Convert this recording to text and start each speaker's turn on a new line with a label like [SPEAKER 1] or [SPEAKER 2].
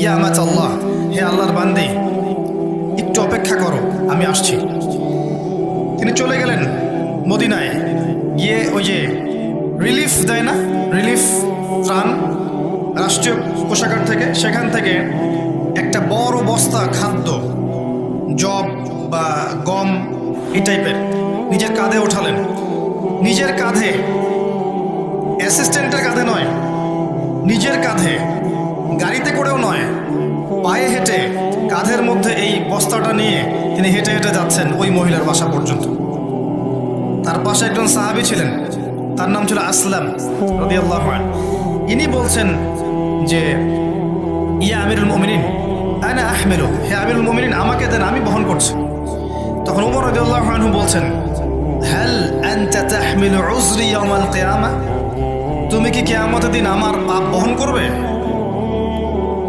[SPEAKER 1] ইয়া আমাতাল্লাহ, হে আল্লাহর বান্দি, একটু অপেক্ষা করো, আমি আসছি। তিনি চলে গেলেন মদিনায়, গিয়ে ওই যে রিলিফ দেয় না, রিলিফ ত্রাণ রাষ্ট্রীয় কোষাগার থেকে, সেখান থেকে একটা বড় বস্তা খাদ্য, জব বা গম এই টাইপের নিজের কাঁধে ওঠালেন। নিজের কাঁধে, অ্যাসিস্ট্যান্টের কাঁধে নয়, নিজের কাঁধে, গাড়িতে করেও নয়, পায়ে হেঁটে কাঁধের মধ্যে এই বস্তাটা নিয়ে তিনি হেঁটে হেঁটে যাচ্ছেন ওই মহিলার বাসা পর্যন্ত। তার পাশে একজন সাহাবী ছিলেন, তার নাম ছিল আসলাম রাদিয়াল্লাহু আনহু। ইনি বলছেন যে ইয়া আমিরুল মুমিনিন আনা আহমিলু, হে আমিরুল মুমিনিন, আমাকে দেন, আমি বহন করছি। তখন ওমর রাদিয়াল্লাহু আনহু বলছেন, হাল আনতা তাহমিলু উযরি ইয়াউমাল কিয়ামা, তুমি কি কিয়ামতের দিন আমার পাপ বহন করবে?